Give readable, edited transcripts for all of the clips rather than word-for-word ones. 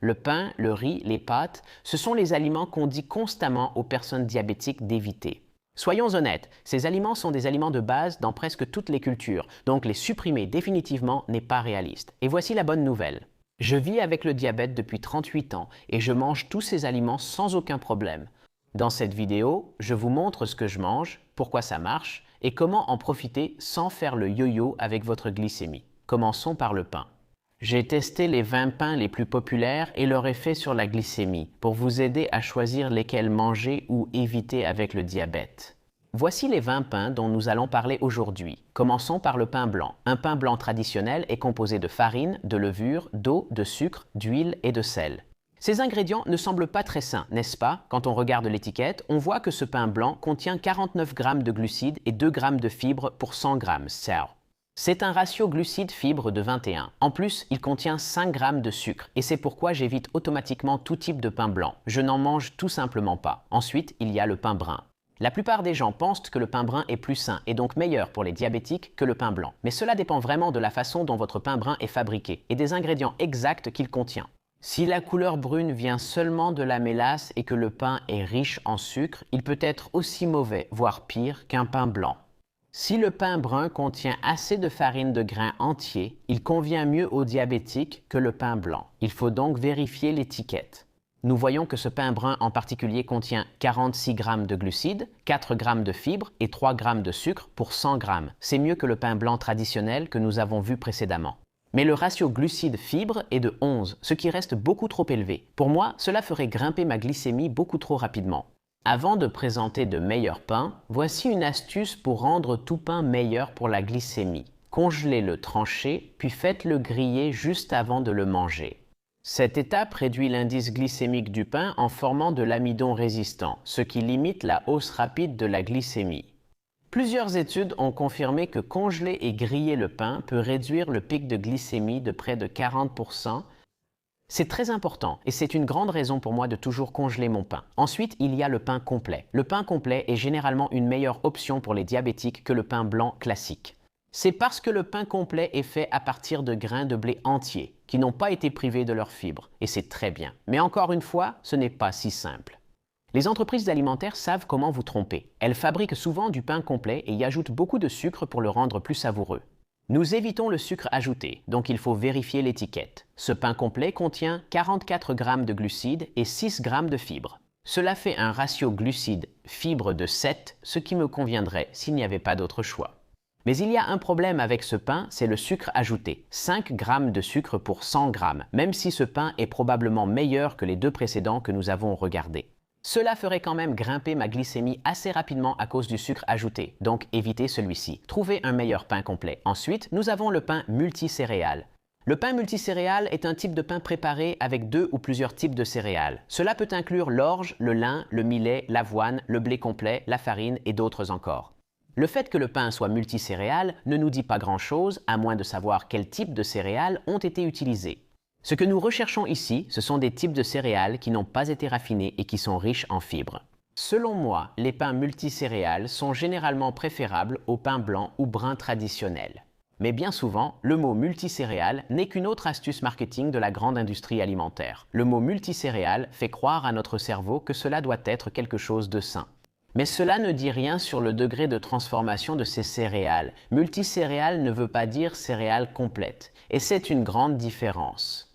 Le pain, le riz, les pâtes, ce sont les aliments qu'on dit constamment aux personnes diabétiques d'éviter. Soyons honnêtes, ces aliments sont des aliments de base dans presque toutes les cultures, donc les supprimer définitivement n'est pas réaliste. Et voici la bonne nouvelle. Je vis avec le diabète depuis 38 ans et je mange tous ces aliments sans aucun problème. Dans cette vidéo, je vous montre ce que je mange, pourquoi ça marche et comment en profiter sans faire le yo-yo avec votre glycémie. Commençons par le pain. J'ai testé les 20 pains les plus populaires et leur effet sur la glycémie pour vous aider à choisir lesquels manger ou éviter avec le diabète. Voici les 20 pains dont nous allons parler aujourd'hui. Commençons par le pain blanc. Un pain blanc traditionnel est composé de farine, de levure, d'eau, de sucre, d'huile et de sel. Ces ingrédients ne semblent pas très sains, n'est-ce pas? Quand on regarde l'étiquette, on voit que ce pain blanc contient 49 g de glucides et 2 g de fibres pour 100 g. C'est un ratio glucides-fibres de 21. En plus, il contient 5 g de sucre et c'est pourquoi j'évite automatiquement tout type de pain blanc. Je n'en mange tout simplement pas. Ensuite, il y a le pain brun. La plupart des gens pensent que le pain brun est plus sain et donc meilleur pour les diabétiques que le pain blanc. Mais cela dépend vraiment de la façon dont votre pain brun est fabriqué et des ingrédients exacts qu'il contient. Si la couleur brune vient seulement de la mélasse et que le pain est riche en sucre, il peut être aussi mauvais, voire pire, qu'un pain blanc. Si le pain brun contient assez de farine de grains entiers, il convient mieux aux diabétiques que le pain blanc. Il faut donc vérifier l'étiquette. Nous voyons que ce pain brun en particulier contient 46 g de glucides, 4 g de fibres et 3 g de sucre pour 100 g. C'est mieux que le pain blanc traditionnel que nous avons vu précédemment. Mais le ratio glucides-fibres est de 11, ce qui reste beaucoup trop élevé. Pour moi, cela ferait grimper ma glycémie beaucoup trop rapidement. Avant de présenter de meilleurs pains, voici une astuce pour rendre tout pain meilleur pour la glycémie. Congelez-le tranché, puis faites-le griller juste avant de le manger. Cette étape réduit l'indice glycémique du pain en formant de l'amidon résistant, ce qui limite la hausse rapide de la glycémie. Plusieurs études ont confirmé que congeler et griller le pain peut réduire le pic de glycémie de près de 40%. C'est très important et c'est une grande raison pour moi de toujours congeler mon pain. Ensuite, il y a le pain complet. Le pain complet est généralement une meilleure option pour les diabétiques que le pain blanc classique. C'est parce que le pain complet est fait à partir de grains de blé entiers, qui n'ont pas été privés de leurs fibres, et c'est très bien. Mais encore une fois, ce n'est pas si simple. Les entreprises alimentaires savent comment vous tromper. Elles fabriquent souvent du pain complet et y ajoutent beaucoup de sucre pour le rendre plus savoureux. Nous évitons le sucre ajouté, donc il faut vérifier l'étiquette. Ce pain complet contient 44 g de glucides et 6 g de fibres. Cela fait un ratio glucides-fibres de 7, ce qui me conviendrait s'il n'y avait pas d'autre choix. Mais il y a un problème avec ce pain, c'est le sucre ajouté. 5 g de sucre pour 100 g, même si ce pain est probablement meilleur que les deux précédents que nous avons regardés. Cela ferait quand même grimper ma glycémie assez rapidement à cause du sucre ajouté, donc évitez celui-ci. Trouvez un meilleur pain complet. Ensuite, nous avons le pain multicéréales. Le pain multicéréales est un type de pain préparé avec 2 ou plusieurs types de céréales. Cela peut inclure l'orge, le lin, le millet, l'avoine, le blé complet, la farine et d'autres encore. Le fait que le pain soit multicéréales ne nous dit pas grand-chose, à moins de savoir quel type de céréales ont été utilisés. Ce que nous recherchons ici, ce sont des types de céréales qui n'ont pas été raffinés et qui sont riches en fibres. Selon moi, les pains multicéréales sont généralement préférables aux pains blancs ou bruns traditionnels. Mais bien souvent, le mot multicéréales n'est qu'une autre astuce marketing de la grande industrie alimentaire. Le mot multicéréales fait croire à notre cerveau que cela doit être quelque chose de sain. Mais cela ne dit rien sur le degré de transformation de ces céréales. Multicéréales ne veut pas dire céréales complètes, et c'est une grande différence.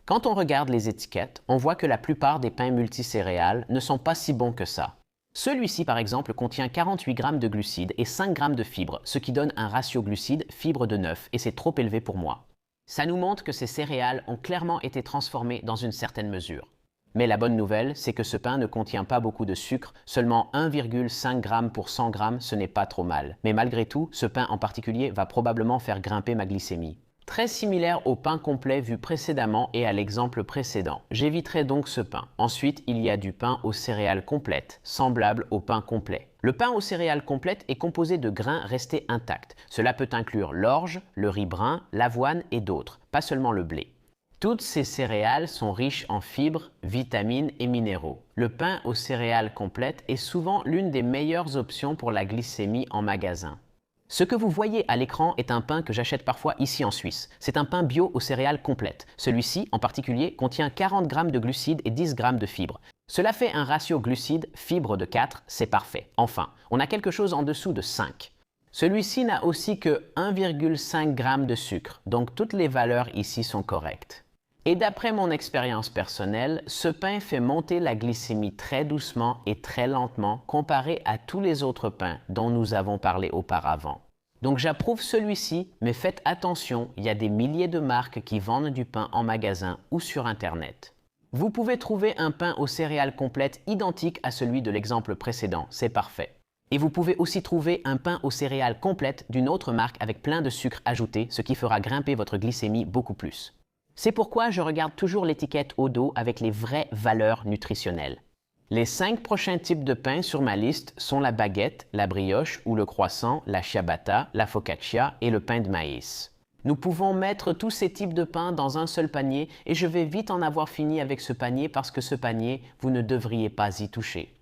Quand on regarde les étiquettes, on voit que la plupart des pains multicéréales ne sont pas si bons que ça. Celui-ci, par exemple, contient 48 g de glucides et 5 g de fibres, ce qui donne un ratio glucides-fibres de 9, et c'est trop élevé pour moi. Ça nous montre que ces céréales ont clairement été transformées dans une certaine mesure. Mais la bonne nouvelle, c'est que ce pain ne contient pas beaucoup de sucre, seulement 1,5 g pour 100 g, ce n'est pas trop mal. Mais malgré tout, ce pain en particulier va probablement faire grimper ma glycémie. Très similaire au pain complet vu précédemment et à l'exemple précédent. J'éviterai donc ce pain. Ensuite, il y a du pain aux céréales complètes, semblable au pain complet. Le pain aux céréales complètes est composé de grains restés intacts. Cela peut inclure l'orge, le riz brun, l'avoine et d'autres, pas seulement le blé. Toutes ces céréales sont riches en fibres, vitamines et minéraux. Le pain aux céréales complètes est souvent l'une des meilleures options pour la glycémie en magasin. Ce que vous voyez à l'écran est un pain que j'achète parfois ici en Suisse. C'est un pain bio aux céréales complètes. Celui-ci, en particulier, contient 40 grammes de glucides et 10 grammes de fibres. Cela fait un ratio glucides-fibres de 4, c'est parfait. Enfin, on a quelque chose en dessous de 5. Celui-ci n'a aussi que 1,5 g de sucre, donc toutes les valeurs ici sont correctes. Et d'après mon expérience personnelle, ce pain fait monter la glycémie très doucement et très lentement comparé à tous les autres pains dont nous avons parlé auparavant. Donc j'approuve celui-ci, mais faites attention, il y a des milliers de marques qui vendent du pain en magasin ou sur Internet. Vous pouvez trouver un pain aux céréales complètes identique à celui de l'exemple précédent, c'est parfait. Et vous pouvez aussi trouver un pain aux céréales complètes d'une autre marque avec plein de sucre ajouté, ce qui fera grimper votre glycémie beaucoup plus. C'est pourquoi je regarde toujours l'étiquette au dos avec les vraies valeurs nutritionnelles. Les 5 prochains types de pain sur ma liste sont la baguette, la brioche ou le croissant, la ciabatta, la focaccia et le pain de maïs. Nous pouvons mettre tous ces types de pain dans un seul panier et je vais vite en avoir fini avec ce panier parce que ce panier, vous ne devriez pas y toucher.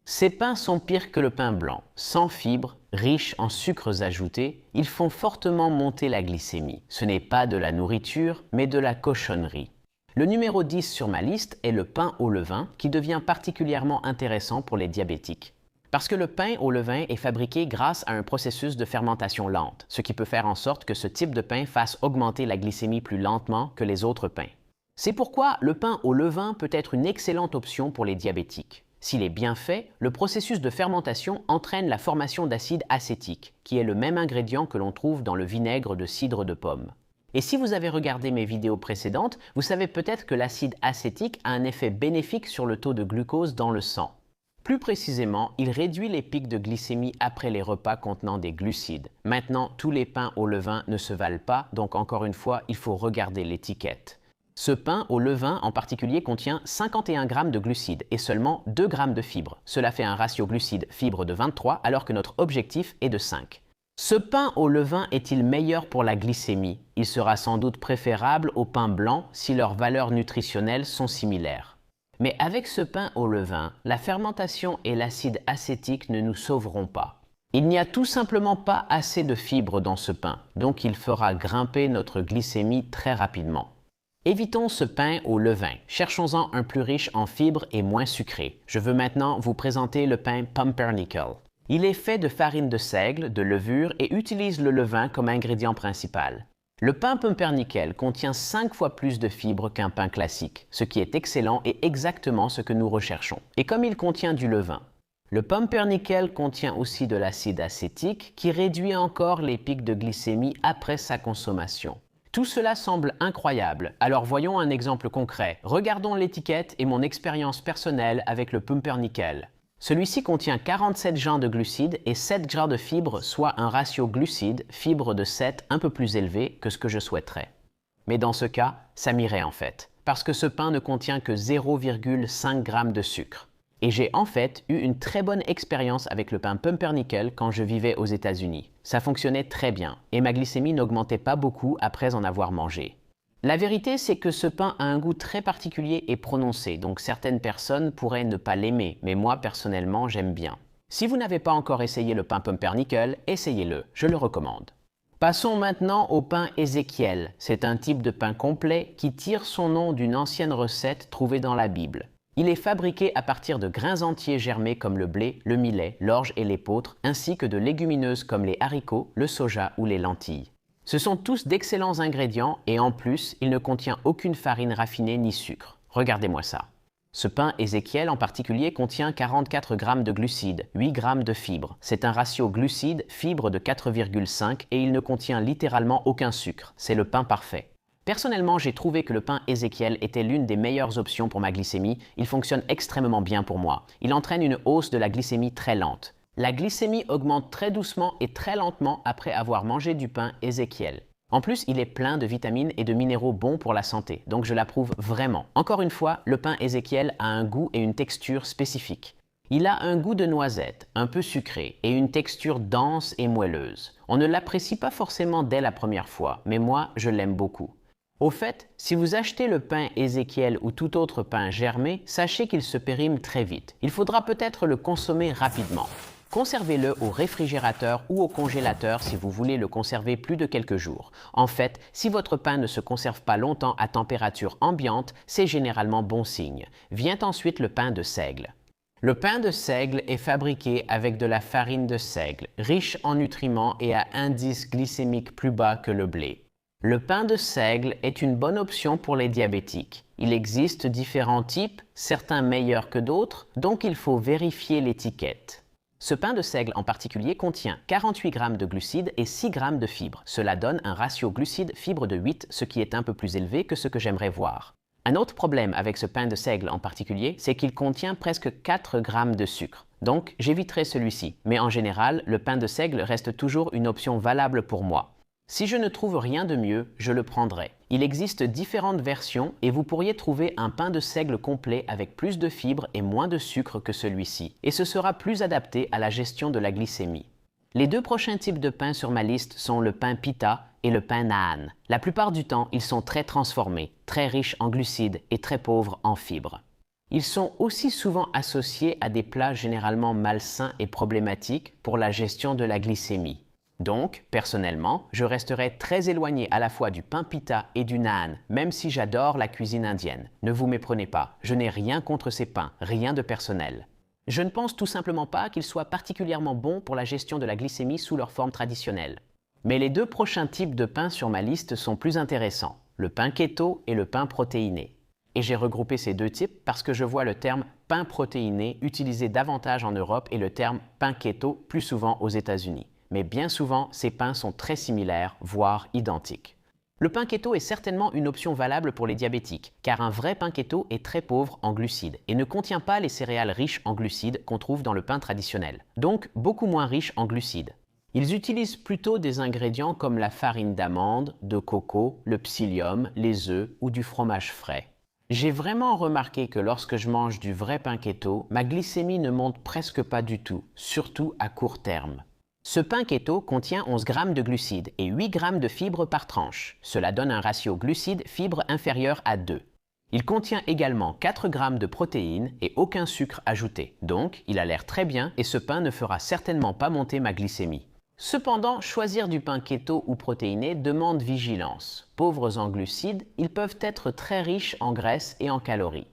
Ces pains sont pires que le pain blanc, sans fibres, riches en sucres ajoutés, ils font fortement monter la glycémie. Ce n'est pas de la nourriture, mais de la cochonnerie. Le numéro 10 sur ma liste est le pain au levain, qui devient particulièrement intéressant pour les diabétiques. Parce que le pain au levain est fabriqué grâce à un processus de fermentation lente, ce qui peut faire en sorte que ce type de pain fasse augmenter la glycémie plus lentement que les autres pains. C'est pourquoi le pain au levain peut être une excellente option pour les diabétiques. S'il est bien fait, le processus de fermentation entraîne la formation d'acide acétique, qui est le même ingrédient que l'on trouve dans le vinaigre de cidre de pomme. Et si vous avez regardé mes vidéos précédentes, vous savez peut-être que l'acide acétique a un effet bénéfique sur le taux de glucose dans le sang. Plus précisément, il réduit les pics de glycémie après les repas contenant des glucides. Maintenant, tous les pains au levain ne se valent pas, donc encore une fois, il faut regarder l'étiquette. Ce pain au levain en particulier contient 51 g de glucides et seulement 2 g de fibres. Cela fait un ratio glucides-fibres de 23 alors que notre objectif est de 5. Ce pain au levain est-il meilleur pour la glycémie? Il sera sans doute préférable au pain blanc si leurs valeurs nutritionnelles sont similaires. Mais avec ce pain au levain, la fermentation et l'acide acétique ne nous sauveront pas. Il n'y a tout simplement pas assez de fibres dans ce pain, donc il fera grimper notre glycémie très rapidement. Évitons ce pain au levain. Cherchons-en un plus riche en fibres et moins sucré. Je veux maintenant vous présenter le pain Pumpernickel. Il est fait de farine de seigle, de levure et utilise le levain comme ingrédient principal. Le pain Pumpernickel contient 5 fois plus de fibres qu'un pain classique, ce qui est excellent et exactement ce que nous recherchons. Et comme il contient du levain, le Pumpernickel contient aussi de l'acide acétique qui réduit encore les pics de glycémie après sa consommation. Tout cela semble incroyable, alors voyons un exemple concret. Regardons l'étiquette et mon expérience personnelle avec le Pumpernickel. Celui-ci contient 47 g de glucides et 7 g de fibres, soit un ratio glucides-fibres de 7 un peu plus élevé que ce que je souhaiterais. Mais dans ce cas, ça m'irait en fait, parce que ce pain ne contient que 0,5 g de sucre. Et j'ai en fait eu une très bonne expérience avec le pain Pumpernickel quand je vivais aux États-Unis. Ça fonctionnait très bien et ma glycémie n'augmentait pas beaucoup après en avoir mangé. La vérité, c'est que ce pain a un goût très particulier et prononcé, donc certaines personnes pourraient ne pas l'aimer, mais moi personnellement j'aime bien. Si vous n'avez pas encore essayé le pain Pumpernickel, essayez-le, je le recommande. Passons maintenant au pain Ézéchiel. C'est un type de pain complet qui tire son nom d'une ancienne recette trouvée dans la Bible. Il est fabriqué à partir de grains entiers germés comme le blé, le millet, l'orge et l'épeautre, ainsi que de légumineuses comme les haricots, le soja ou les lentilles. Ce sont tous d'excellents ingrédients et en plus, il ne contient aucune farine raffinée ni sucre. Regardez-moi ça. Ce pain Ézéchiel en particulier contient 44 g de glucides, 8 g de fibres. C'est un ratio glucides-fibres de 4,5 et il ne contient littéralement aucun sucre. C'est le pain parfait. Personnellement, j'ai trouvé que le pain Ézéchiel était l'une des meilleures options pour ma glycémie. Il fonctionne extrêmement bien pour moi. Il entraîne une hausse de la glycémie très lente. La glycémie augmente très doucement et très lentement après avoir mangé du pain Ézéchiel. En plus, il est plein de vitamines et de minéraux bons pour la santé, donc je l'approuve vraiment. Encore une fois, le pain Ézéchiel a un goût et une texture spécifiques. Il a un goût de noisette, un peu sucré, et une texture dense et moelleuse. On ne l'apprécie pas forcément dès la première fois, mais moi, je l'aime beaucoup. Au fait, si vous achetez le pain Ézéchiel ou tout autre pain germé, sachez qu'il se périme très vite. Il faudra peut-être le consommer rapidement. Conservez-le au réfrigérateur ou au congélateur si vous voulez le conserver plus de quelques jours. En fait, si votre pain ne se conserve pas longtemps à température ambiante, c'est généralement bon signe. Vient ensuite le pain de seigle. Le pain de seigle est fabriqué avec de la farine de seigle, riche en nutriments et à indice glycémique plus bas que le blé. Le pain de seigle est une bonne option pour les diabétiques. Il existe différents types, certains meilleurs que d'autres, donc il faut vérifier l'étiquette. Ce pain de seigle en particulier contient 48 g de glucides et 6 g de fibres. Cela donne un ratio glucides-fibres de 8, ce qui est un peu plus élevé que ce que j'aimerais voir. Un autre problème avec ce pain de seigle en particulier, c'est qu'il contient presque 4 g de sucre. Donc, j'éviterai celui-ci. Mais en général, le pain de seigle reste toujours une option valable pour moi. Si je ne trouve rien de mieux, je le prendrai. Il existe différentes versions et vous pourriez trouver un pain de seigle complet avec plus de fibres et moins de sucre que celui-ci, et ce sera plus adapté à la gestion de la glycémie. Les deux prochains types de pain sur ma liste sont le pain pita et le pain naan. La plupart du temps, ils sont très transformés, très riches en glucides et très pauvres en fibres. Ils sont aussi souvent associés à des plats généralement malsains et problématiques pour la gestion de la glycémie. Donc, personnellement, je resterai très éloigné à la fois du pain pita et du naan, même si j'adore la cuisine indienne. Ne vous méprenez pas, je n'ai rien contre ces pains, rien de personnel. Je ne pense tout simplement pas qu'ils soient particulièrement bons pour la gestion de la glycémie sous leur forme traditionnelle. Mais les deux prochains types de pain sur ma liste sont plus intéressants, le pain keto et le pain protéiné. Et j'ai regroupé ces deux types parce que je vois le terme pain protéiné utilisé davantage en Europe et le terme pain keto plus souvent aux États-Unis. Mais bien souvent, ces pains sont très similaires, voire identiques. Le pain keto est certainement une option valable pour les diabétiques, car un vrai pain keto est très pauvre en glucides et ne contient pas les céréales riches en glucides qu'on trouve dans le pain traditionnel, donc beaucoup moins riche en glucides. Ils utilisent plutôt des ingrédients comme la farine d'amande, de coco, le psyllium, les œufs ou du fromage frais. J'ai vraiment remarqué que lorsque je mange du vrai pain keto, ma glycémie ne monte presque pas du tout, surtout à court terme. Ce pain keto contient 11 g de glucides et 8 g de fibres par tranche. Cela donne un ratio glucides-fibres inférieur à 2. Il contient également 4 g de protéines et aucun sucre ajouté. Donc, il a l'air très bien et ce pain ne fera certainement pas monter ma glycémie. Cependant, choisir du pain keto ou protéiné demande vigilance. Pauvres en glucides, ils peuvent être très riches en graisses et en calories.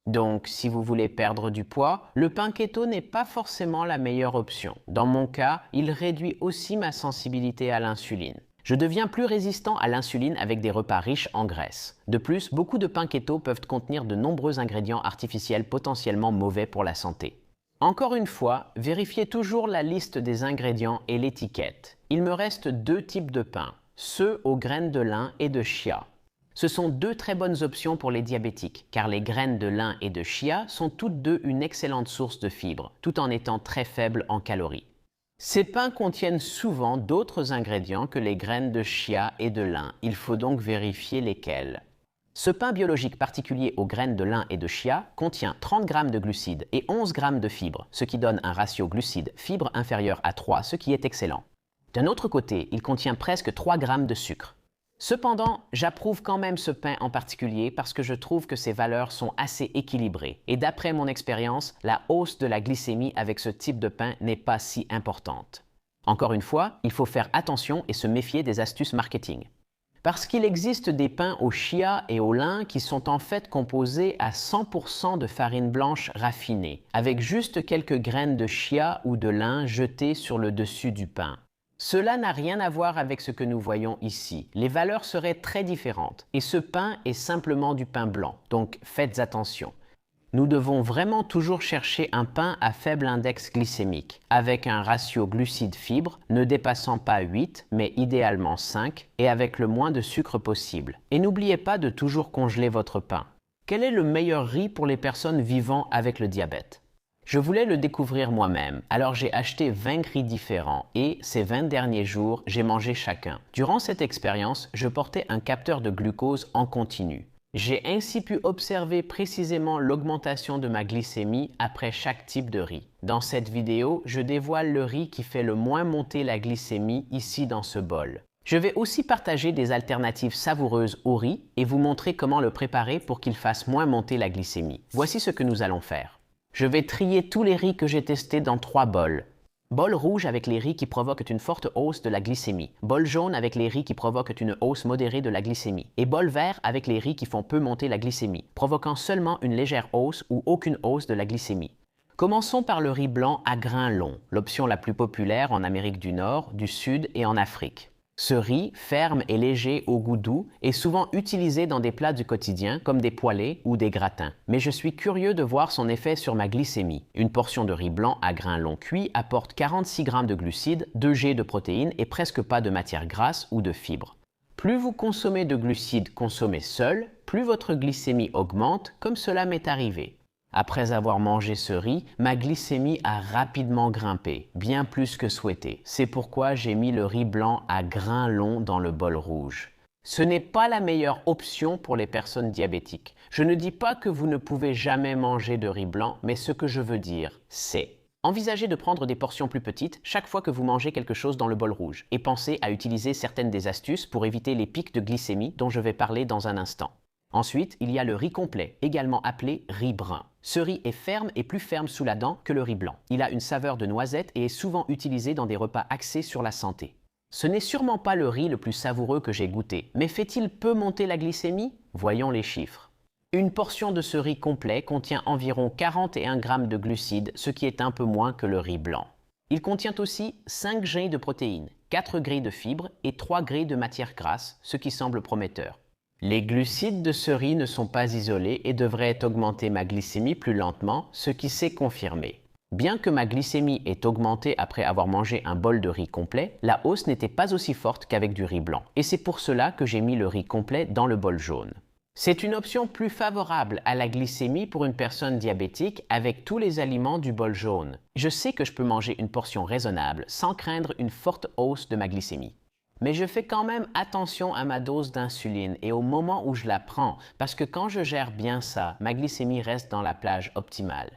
Donc, si vous voulez perdre du poids, le pain keto n'est pas forcément la meilleure option. Dans mon cas, il réduit aussi ma sensibilité à l'insuline. Je deviens plus résistant à l'insuline avec des repas riches en graisse. De plus, beaucoup de pains keto peuvent contenir de nombreux ingrédients artificiels potentiellement mauvais pour la santé. Encore une fois, vérifiez toujours la liste des ingrédients et l'étiquette. Il me reste deux types de pain, ceux aux graines de lin et de chia. Ce sont deux très bonnes options pour les diabétiques, car les graines de lin et de chia sont toutes deux une excellente source de fibres, tout en étant très faibles en calories. Ces pains contiennent souvent d'autres ingrédients que les graines de chia et de lin, il faut donc vérifier lesquels. Ce pain biologique particulier aux graines de lin et de chia contient 30 g de glucides et 11 g de fibres, ce qui donne un ratio glucides-fibres inférieur à 3, ce qui est excellent. D'un autre côté, il contient presque 3 g de sucre. Cependant, j'approuve quand même ce pain en particulier parce que je trouve que ses valeurs sont assez équilibrées et d'après mon expérience, la hausse de la glycémie avec ce type de pain n'est pas si importante. Encore une fois, il faut faire attention et se méfier des astuces marketing. Parce qu'il existe des pains au chia et au lin qui sont en fait composés à 100% de farine blanche raffinée, avec juste quelques graines de chia ou de lin jetées sur le dessus du pain. Cela n'a rien à voir avec ce que nous voyons ici. Les valeurs seraient très différentes et ce pain est simplement du pain blanc, donc faites attention. Nous devons vraiment toujours chercher un pain à faible index glycémique, avec un ratio glucides-fibres ne dépassant pas 8, mais idéalement 5, et avec le moins de sucre possible. Et n'oubliez pas de toujours congeler votre pain. Quel est le meilleur riz pour les personnes vivant avec le diabète ? Je voulais le découvrir moi-même, alors j'ai acheté 20 riz différents et, ces 20 derniers jours, j'ai mangé chacun. Durant cette expérience, je portais un capteur de glucose en continu. J'ai ainsi pu observer précisément l'augmentation de ma glycémie après chaque type de riz. Dans cette vidéo, je dévoile le riz qui fait le moins monter la glycémie ici dans ce bol. Je vais aussi partager des alternatives savoureuses au riz et vous montrer comment le préparer pour qu'il fasse moins monter la glycémie. Voici ce que nous allons faire. Je vais trier tous les riz que j'ai testés dans 3 bols. Bol rouge avec les riz qui provoquent une forte hausse de la glycémie. Bol jaune avec les riz qui provoquent une hausse modérée de la glycémie. Et bol vert avec les riz qui font peu monter la glycémie, provoquant seulement une légère hausse ou aucune hausse de la glycémie. Commençons par le riz blanc à grains longs, l'option la plus populaire en Amérique du Nord, du Sud et en Afrique. Ce riz, ferme et léger au goût doux, est souvent utilisé dans des plats du quotidien comme des poêlés ou des gratins. Mais je suis curieux de voir son effet sur ma glycémie. Une portion de riz blanc à grains longs cuits apporte 46 g de glucides, 2 g de protéines et presque pas de matière grasse ou de fibres. Plus vous consommez de glucides consommés seuls, plus votre glycémie augmente, comme cela m'est arrivé. Après avoir mangé ce riz, ma glycémie a rapidement grimpé, bien plus que souhaité. C'est pourquoi j'ai mis le riz blanc à grains longs dans le bol rouge. Ce n'est pas la meilleure option pour les personnes diabétiques. Je ne dis pas que vous ne pouvez jamais manger de riz blanc, mais ce que je veux dire, c'est envisagez de prendre des portions plus petites chaque fois que vous mangez quelque chose dans le bol rouge et pensez à utiliser certaines des astuces pour éviter les pics de glycémie dont je vais parler dans un instant. Ensuite, il y a le riz complet, également appelé riz brun. Ce riz est ferme et plus ferme sous la dent que le riz blanc. Il a une saveur de noisette et est souvent utilisé dans des repas axés sur la santé. Ce n'est sûrement pas le riz le plus savoureux que j'ai goûté, mais fait-il peu monter la glycémie? Voyons les chiffres. Une portion de ce riz complet contient environ 41 g de glucides, ce qui est un peu moins que le riz blanc. Il contient aussi 5 g de protéines, 4 g de fibres et 3 g de matière grasse, ce qui semble prometteur. Les glucides de ce riz ne sont pas isolés et devraient augmenter ma glycémie plus lentement, ce qui s'est confirmé. Bien que ma glycémie ait augmenté après avoir mangé un bol de riz complet, la hausse n'était pas aussi forte qu'avec du riz blanc. Et c'est pour cela que j'ai mis le riz complet dans le bol jaune. C'est une option plus favorable à la glycémie pour une personne diabétique avec tous les aliments du bol jaune. Je sais que je peux manger une portion raisonnable sans craindre une forte hausse de ma glycémie. Mais je fais quand même attention à ma dose d'insuline et au moment où je la prends, parce que quand je gère bien ça, ma glycémie reste dans la plage optimale.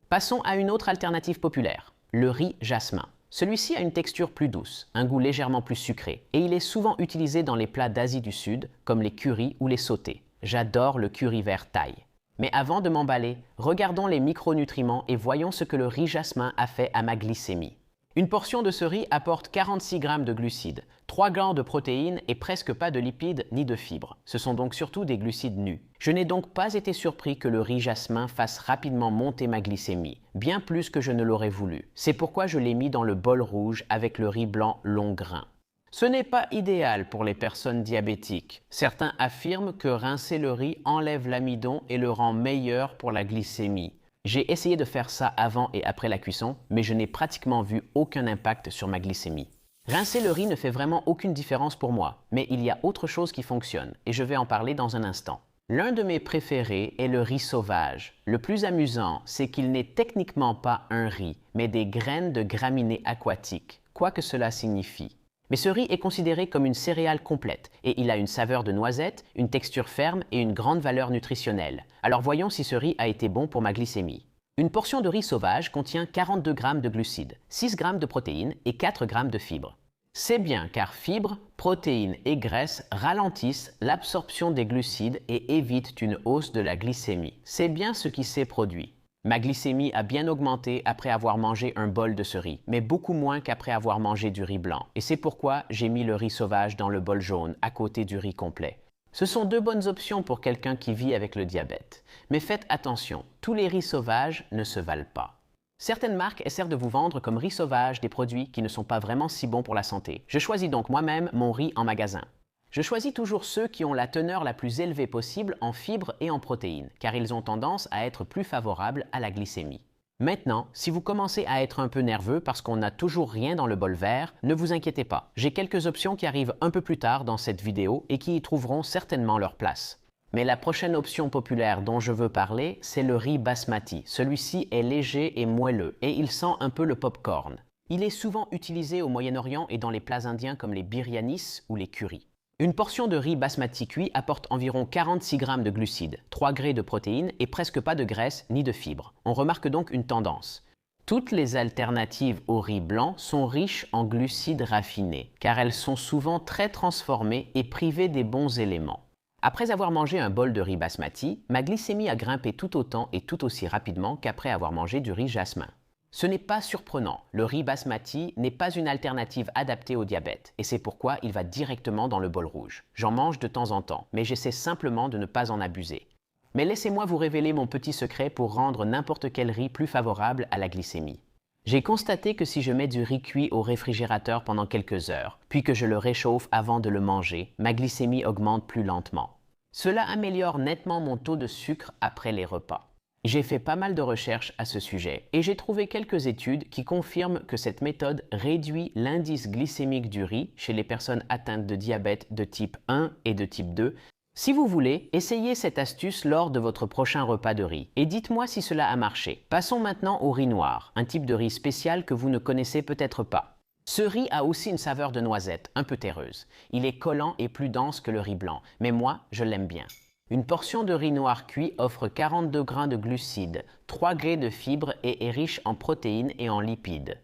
Passons à une autre alternative populaire, le riz jasmin. Celui-ci a une texture plus douce, un goût légèrement plus sucré, et il est souvent utilisé dans les plats d'Asie du Sud, comme les currys ou les sautés. J'adore le curry vert thaï. Mais avant de m'emballer, regardons les micronutriments et voyons ce que le riz jasmin a fait à ma glycémie. Une portion de ce riz apporte 46 g de glucides, 3 g de protéines et presque pas de lipides ni de fibres. Ce sont donc surtout des glucides nus. Je n'ai donc pas été surpris que le riz jasmin fasse rapidement monter ma glycémie, bien plus que je ne l'aurais voulu. C'est pourquoi je l'ai mis dans le bol rouge avec le riz blanc long grain. Ce n'est pas idéal pour les personnes diabétiques. Certains affirment que rincer le riz enlève l'amidon et le rend meilleur pour la glycémie. J'ai essayé de faire ça avant et après la cuisson, mais je n'ai pratiquement vu aucun impact sur ma glycémie. Rincer le riz ne fait vraiment aucune différence pour moi, mais il y a autre chose qui fonctionne, et je vais en parler dans un instant. L'un de mes préférés est le riz sauvage. Le plus amusant, c'est qu'il n'est techniquement pas un riz, mais des graines de graminées aquatiques, quoi que cela signifie. Mais ce riz est considéré comme une céréale complète et il a une saveur de noisette, une texture ferme et une grande valeur nutritionnelle. Alors voyons si ce riz a été bon pour ma glycémie. Une portion de riz sauvage contient 42 g de glucides, 6 g de protéines et 4 g de fibres. C'est bien car fibres, protéines et graisses ralentissent l'absorption des glucides et évitent une hausse de la glycémie. C'est bien ce qui s'est produit. Ma glycémie a bien augmenté après avoir mangé un bol de ce riz, mais beaucoup moins qu'après avoir mangé du riz blanc. Et c'est pourquoi j'ai mis le riz sauvage dans le bol jaune, à côté du riz complet. Ce sont deux bonnes options pour quelqu'un qui vit avec le diabète. Mais faites attention, tous les riz sauvages ne se valent pas. Certaines marques essaient de vous vendre comme riz sauvage des produits qui ne sont pas vraiment si bons pour la santé. Je choisis donc moi-même mon riz en magasin. Je choisis toujours ceux qui ont la teneur la plus élevée possible en fibres et en protéines, car ils ont tendance à être plus favorables à la glycémie. Maintenant, si vous commencez à être un peu nerveux parce qu'on n'a toujours rien dans le bol vert, ne vous inquiétez pas. J'ai quelques options qui arrivent un peu plus tard dans cette vidéo et qui y trouveront certainement leur place. Mais la prochaine option populaire dont je veux parler, c'est le riz basmati. Celui-ci est léger et moelleux et il sent un peu le pop-corn. Il est souvent utilisé au Moyen-Orient et dans les plats indiens comme les biryanis ou les currys. Une portion de riz basmati cuit apporte environ 46 g de glucides, 3 g de protéines et presque pas de graisse ni de fibres. On remarque donc une tendance. Toutes les alternatives au riz blanc sont riches en glucides raffinés, car elles sont souvent très transformées et privées des bons éléments. Après avoir mangé un bol de riz basmati, ma glycémie a grimpé tout autant et tout aussi rapidement qu'après avoir mangé du riz jasmin. Ce n'est pas surprenant, le riz basmati n'est pas une alternative adaptée au diabète et c'est pourquoi il va directement dans le bol rouge. J'en mange de temps en temps, mais j'essaie simplement de ne pas en abuser. Mais laissez-moi vous révéler mon petit secret pour rendre n'importe quel riz plus favorable à la glycémie. J'ai constaté que si je mets du riz cuit au réfrigérateur pendant quelques heures, puis que je le réchauffe avant de le manger, ma glycémie augmente plus lentement. Cela améliore nettement mon taux de sucre après les repas. J'ai fait pas mal de recherches à ce sujet et j'ai trouvé quelques études qui confirment que cette méthode réduit l'indice glycémique du riz chez les personnes atteintes de diabète de type 1 et de type 2. Si vous voulez, essayez cette astuce lors de votre prochain repas de riz et dites-moi si cela a marché. Passons maintenant au riz noir, un type de riz spécial que vous ne connaissez peut-être pas. Ce riz a aussi une saveur de noisette, un peu terreuse. Il est collant et plus dense que le riz blanc, mais moi, je l'aime bien. Une portion de riz noir cuit offre 42 grains de glucides, 3 grès de fibres et est riche en protéines et en lipides.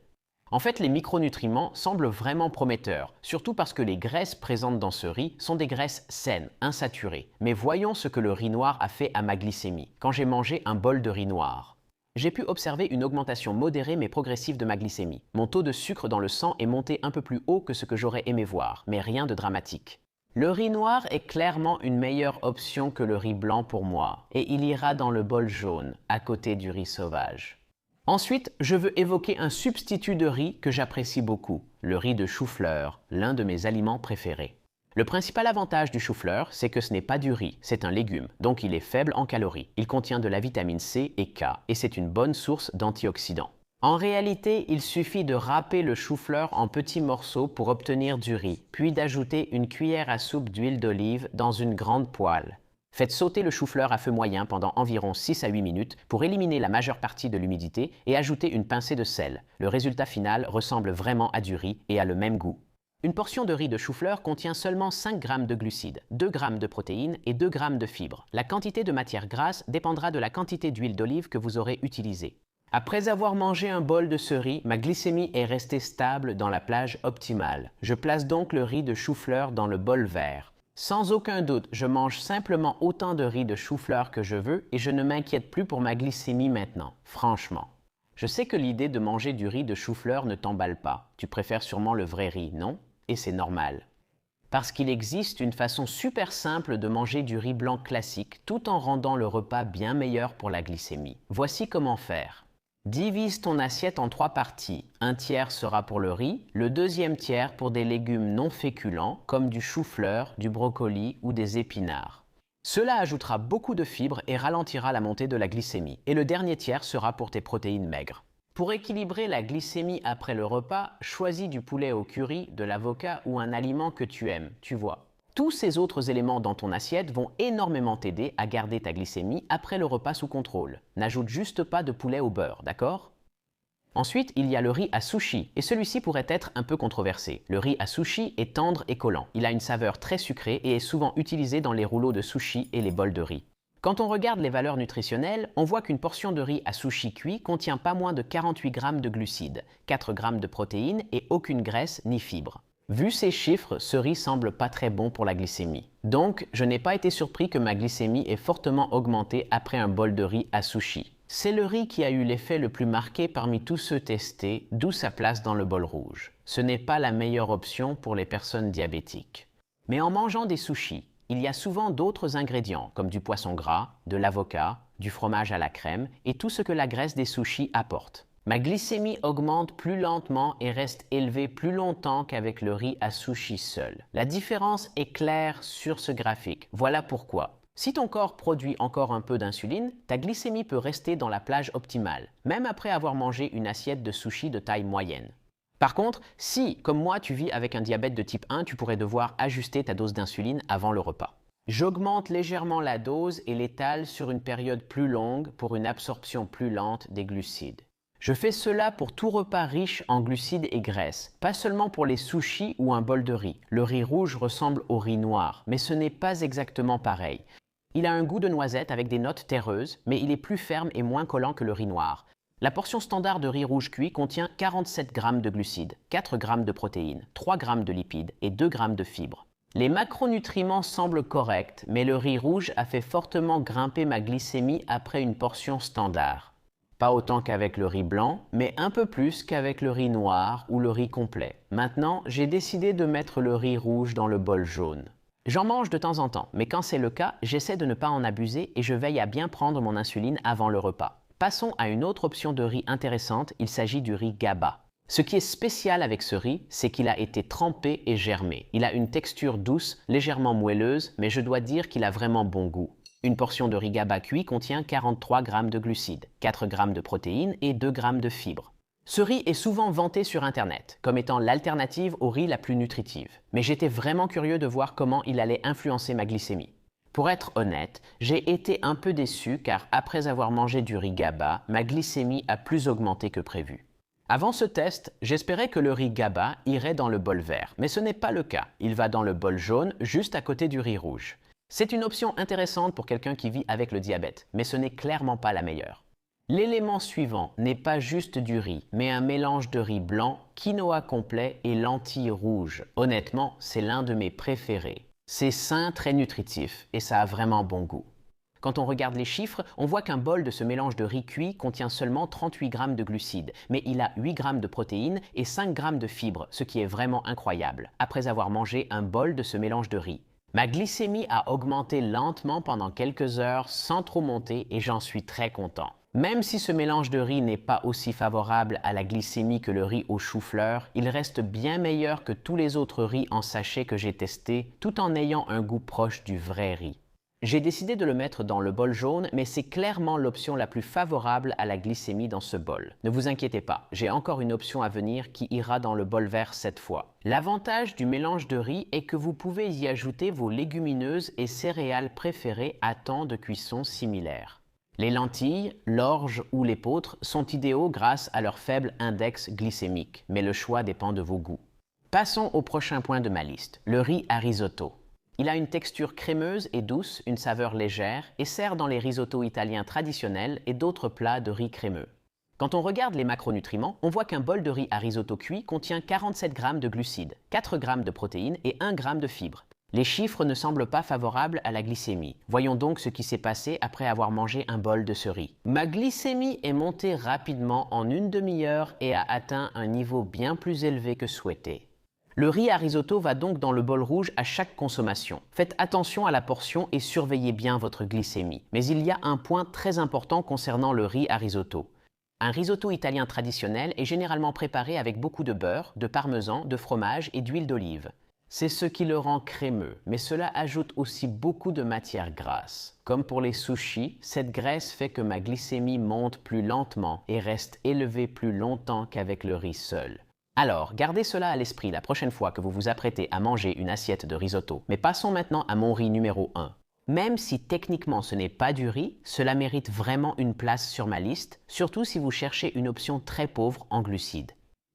En fait, les micronutriments semblent vraiment prometteurs, surtout parce que les graisses présentes dans ce riz sont des graisses saines, insaturées. Mais voyons ce que le riz noir a fait à ma glycémie, quand j'ai mangé un bol de riz noir. J'ai pu observer une augmentation modérée mais progressive de ma glycémie. Mon taux de sucre dans le sang est monté un peu plus haut que ce que j'aurais aimé voir, mais rien de dramatique. Le riz noir est clairement une meilleure option que le riz blanc pour moi, et il ira dans le bol jaune, à côté du riz sauvage. Ensuite, je veux évoquer un substitut de riz que j'apprécie beaucoup, le riz de chou-fleur, l'un de mes aliments préférés. Le principal avantage du chou-fleur, c'est que ce n'est pas du riz, c'est un légume, donc il est faible en calories. Il contient de la vitamine C et K, et c'est une bonne source d'antioxydants. En réalité, il suffit de râper le chou-fleur en petits morceaux pour obtenir du riz, puis d'ajouter une cuillère à soupe d'huile d'olive dans une grande poêle. Faites sauter le chou-fleur à feu moyen pendant environ 6 à 8 minutes pour éliminer la majeure partie de l'humidité et ajouter une pincée de sel. Le résultat final ressemble vraiment à du riz et a le même goût. Une portion de riz de chou-fleur contient seulement 5 g de glucides, 2 g de protéines et 2 g de fibres. La quantité de matière grasse dépendra de la quantité d'huile d'olive que vous aurez utilisée. Après avoir mangé un bol de ce riz, ma glycémie est restée stable dans la plage optimale. Je place donc le riz de chou-fleur dans le bol vert. Sans aucun doute, je mange simplement autant de riz de chou-fleur que je veux et je ne m'inquiète plus pour ma glycémie maintenant, franchement. Je sais que l'idée de manger du riz de chou-fleur ne t'emballe pas. Tu préfères sûrement le vrai riz, non? Et c'est normal. Parce qu'il existe une façon super simple de manger du riz blanc classique tout en rendant le repas bien meilleur pour la glycémie. Voici comment faire. Divise ton assiette en 3 parties. Un tiers sera pour le riz, le deuxième tiers pour des légumes non féculents comme du chou-fleur, du brocoli ou des épinards. Cela ajoutera beaucoup de fibres et ralentira la montée de la glycémie. Et le dernier tiers sera pour tes protéines maigres. Pour équilibrer la glycémie après le repas, choisis du poulet au curry, de l'avocat ou un aliment que tu aimes, tu vois. Tous ces autres éléments dans ton assiette vont énormément t'aider à garder ta glycémie après le repas sous contrôle. N'ajoute juste pas de poulet au beurre, d'accord? Ensuite, il y a le riz à sushi, et celui-ci pourrait être un peu controversé. Le riz à sushi est tendre et collant. Il a une saveur très sucrée et est souvent utilisé dans les rouleaux de sushi et les bols de riz. Quand on regarde les valeurs nutritionnelles, on voit qu'une portion de riz à sushi cuit contient pas moins de 48 g de glucides, 4 g de protéines et aucune graisse ni fibre. Vu ces chiffres, ce riz semble pas très bon pour la glycémie. Donc, je n'ai pas été surpris que ma glycémie ait fortement augmenté après un bol de riz à sushi. C'est le riz qui a eu l'effet le plus marqué parmi tous ceux testés, d'où sa place dans le bol rouge. Ce n'est pas la meilleure option pour les personnes diabétiques. Mais en mangeant des sushis, il y a souvent d'autres ingrédients comme du poisson gras, de l'avocat, du fromage à la crème et tout ce que la graisse des sushis apporte. Ma glycémie augmente plus lentement et reste élevée plus longtemps qu'avec le riz à sushi seul. La différence est claire sur ce graphique. Voilà pourquoi. Si ton corps produit encore un peu d'insuline, ta glycémie peut rester dans la plage optimale, même après avoir mangé une assiette de sushi de taille moyenne. Par contre, si, comme moi, tu vis avec un diabète de type 1, tu pourrais devoir ajuster ta dose d'insuline avant le repas. J'augmente légèrement la dose et l'étale sur une période plus longue pour une absorption plus lente des glucides. Je fais cela pour tout repas riche en glucides et graisses, pas seulement pour les sushis ou un bol de riz. Le riz rouge ressemble au riz noir, mais ce n'est pas exactement pareil. Il a un goût de noisette avec des notes terreuses, mais il est plus ferme et moins collant que le riz noir. La portion standard de riz rouge cuit contient 47 g de glucides, 4 g de protéines, 3 g de lipides et 2 g de fibres. Les macronutriments semblent corrects, mais le riz rouge a fait fortement grimper ma glycémie après une portion standard. Pas autant qu'avec le riz blanc, mais un peu plus qu'avec le riz noir ou le riz complet. Maintenant, j'ai décidé de mettre le riz rouge dans le bol jaune. J'en mange de temps en temps, mais quand c'est le cas, j'essaie de ne pas en abuser et je veille à bien prendre mon insuline avant le repas. Passons à une autre option de riz intéressante, il s'agit du riz GABA. Ce qui est spécial avec ce riz, c'est qu'il a été trempé et germé. Il a une texture douce, légèrement moelleuse, mais je dois dire qu'il a vraiment bon goût. Une portion de riz GABA cuit contient 43 g de glucides, 4 g de protéines et 2 g de fibres. Ce riz est souvent vanté sur Internet, comme étant l'alternative au riz la plus nutritive. Mais j'étais vraiment curieux de voir comment il allait influencer ma glycémie. Pour être honnête, j'ai été un peu déçu car après avoir mangé du riz GABA, ma glycémie a plus augmenté que prévu. Avant ce test, j'espérais que le riz GABA irait dans le bol vert, mais ce n'est pas le cas. Il va dans le bol jaune, juste à côté du riz rouge. C'est une option intéressante pour quelqu'un qui vit avec le diabète, mais ce n'est clairement pas la meilleure. L'élément suivant n'est pas juste du riz, mais un mélange de riz blanc, quinoa complet et lentilles rouges. Honnêtement, c'est l'un de mes préférés. C'est sain, très nutritif et ça a vraiment bon goût. Quand on regarde les chiffres, on voit qu'un bol de ce mélange de riz cuit contient seulement 38 g de glucides, mais il a 8 g de protéines et 5 g de fibres, ce qui est vraiment incroyable, après avoir mangé un bol de ce mélange de riz. Ma glycémie a augmenté lentement pendant quelques heures sans trop monter et j'en suis très content. Même si ce mélange de riz n'est pas aussi favorable à la glycémie que le riz au chou-fleur, il reste bien meilleur que tous les autres riz en sachet que j'ai testés, tout en ayant un goût proche du vrai riz. J'ai décidé de le mettre dans le bol jaune, mais c'est clairement l'option la plus favorable à la glycémie dans ce bol. Ne vous inquiétez pas, j'ai encore une option à venir qui ira dans le bol vert cette fois. L'avantage du mélange de riz est que vous pouvez y ajouter vos légumineuses et céréales préférées à temps de cuisson similaires. Les lentilles, l'orge ou l'épeautre sont idéaux grâce à leur faible index glycémique, mais le choix dépend de vos goûts. Passons au prochain point de ma liste, le riz à risotto. Il a une texture crémeuse et douce, une saveur légère et sert dans les risottos italiens traditionnels et d'autres plats de riz crémeux. Quand on regarde les macronutriments, on voit qu'un bol de riz à risotto cuit contient 47 g de glucides, 4 g de protéines et 1 g de fibres. Les chiffres ne semblent pas favorables à la glycémie. Voyons donc ce qui s'est passé après avoir mangé un bol de ce riz. Ma glycémie est montée rapidement en une demi-heure et a atteint un niveau bien plus élevé que souhaité. Le riz à risotto va donc dans le bol rouge à chaque consommation. Faites attention à la portion et surveillez bien votre glycémie. Mais il y a un point très important concernant le riz à risotto. Un risotto italien traditionnel est généralement préparé avec beaucoup de beurre, de parmesan, de fromage et d'huile d'olive. C'est ce qui le rend crémeux, mais cela ajoute aussi beaucoup de matière grasse. Comme pour les sushis, cette graisse fait que ma glycémie monte plus lentement et reste élevée plus longtemps qu'avec le riz seul. Alors, gardez cela à l'esprit la prochaine fois que vous vous apprêtez à manger une assiette de risotto. Mais passons maintenant à mon riz numéro 1. Même si techniquement ce n'est pas du riz, cela mérite vraiment une place sur ma liste, surtout si vous cherchez une option très pauvre en glucides.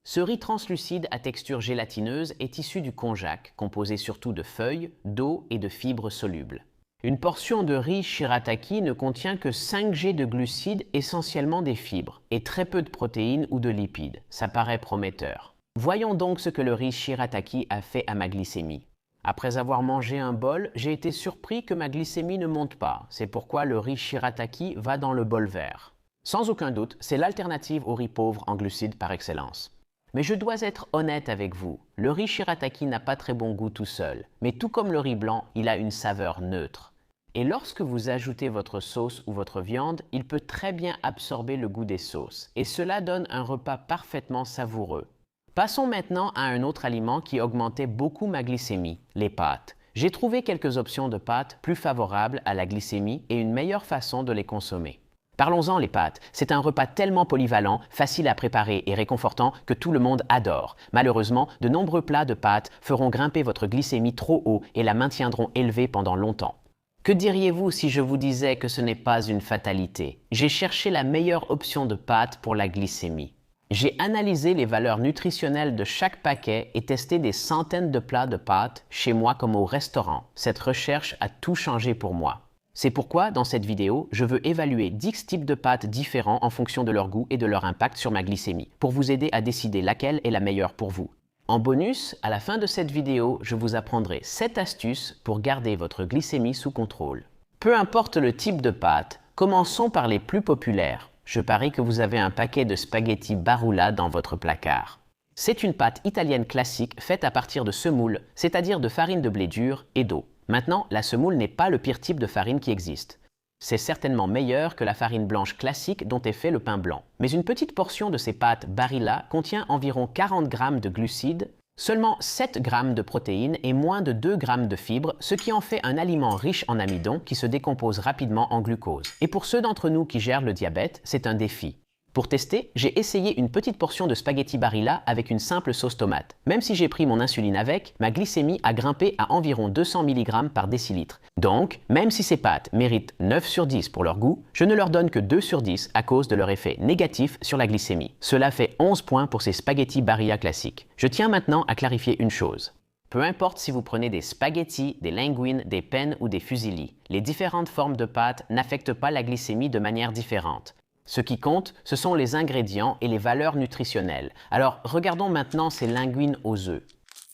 Ce riz translucide à texture gélatineuse est issu du konjac, composé surtout de feuilles, d'eau et de fibres solubles. Une portion de riz shirataki ne contient que 5 g de glucides, essentiellement des fibres, et très peu de protéines ou de lipides. Ça paraît prometteur. Voyons donc ce que le riz shirataki a fait à ma glycémie. Après avoir mangé un bol, j'ai été surpris que ma glycémie ne monte pas. C'est pourquoi le riz shirataki va dans le bol vert. Sans aucun doute, c'est l'alternative au riz pauvre en glucides par excellence. Mais je dois être honnête avec vous, le riz shirataki n'a pas très bon goût tout seul, mais tout comme le riz blanc, il a une saveur neutre. Et lorsque vous ajoutez votre sauce ou votre viande, il peut très bien absorber le goût des sauces, et cela donne un repas parfaitement savoureux. Passons maintenant à un autre aliment qui augmentait beaucoup ma glycémie, les pâtes. J'ai trouvé quelques options de pâtes plus favorables à la glycémie et une meilleure façon de les consommer. Parlons-en les pâtes, c'est un repas tellement polyvalent, facile à préparer et réconfortant que tout le monde adore. Malheureusement, de nombreux plats de pâtes feront grimper votre glycémie trop haut et la maintiendront élevée pendant longtemps. Que diriez-vous si je vous disais que ce n'est pas une fatalité? J'ai cherché la meilleure option de pâtes pour la glycémie. J'ai analysé les valeurs nutritionnelles de chaque paquet et testé des centaines de plats de pâtes chez moi comme au restaurant. Cette recherche a tout changé pour moi. C'est pourquoi, dans cette vidéo, je veux évaluer 10 types de pâtes différents en fonction de leur goût et de leur impact sur ma glycémie, pour vous aider à décider laquelle est la meilleure pour vous. En bonus, à la fin de cette vidéo, je vous apprendrai 7 astuces pour garder votre glycémie sous contrôle. Peu importe le type de pâte, commençons par les plus populaires. Je parie que vous avez un paquet de spaghetti Barilla dans votre placard. C'est une pâte italienne classique faite à partir de semoule, c'est-à-dire de farine de blé dur et d'eau. Maintenant, la semoule n'est pas le pire type de farine qui existe. C'est certainement meilleur que la farine blanche classique dont est fait le pain blanc. Mais une petite portion de ces pâtes Barilla contient environ 40 g de glucides, seulement 7 g de protéines et moins de 2 g de fibres, ce qui en fait un aliment riche en amidon qui se décompose rapidement en glucose. Et pour ceux d'entre nous qui gèrent le diabète, c'est un défi. Pour tester, j'ai essayé une petite portion de spaghetti Barilla avec une simple sauce tomate. Même si j'ai pris mon insuline avec, ma glycémie a grimpé à environ 200 mg par décilitre. Donc, même si ces pâtes méritent 9 sur 10 pour leur goût, je ne leur donne que 2 sur 10 à cause de leur effet négatif sur la glycémie. Cela fait 11 points pour ces spaghettis Barilla classiques. Je tiens maintenant à clarifier une chose. Peu importe si vous prenez des spaghettis, des linguines, des penne ou des fusilli, les différentes formes de pâtes n'affectent pas la glycémie de manière différente. Ce qui compte, ce sont les ingrédients et les valeurs nutritionnelles. Alors, regardons maintenant ces linguines aux œufs.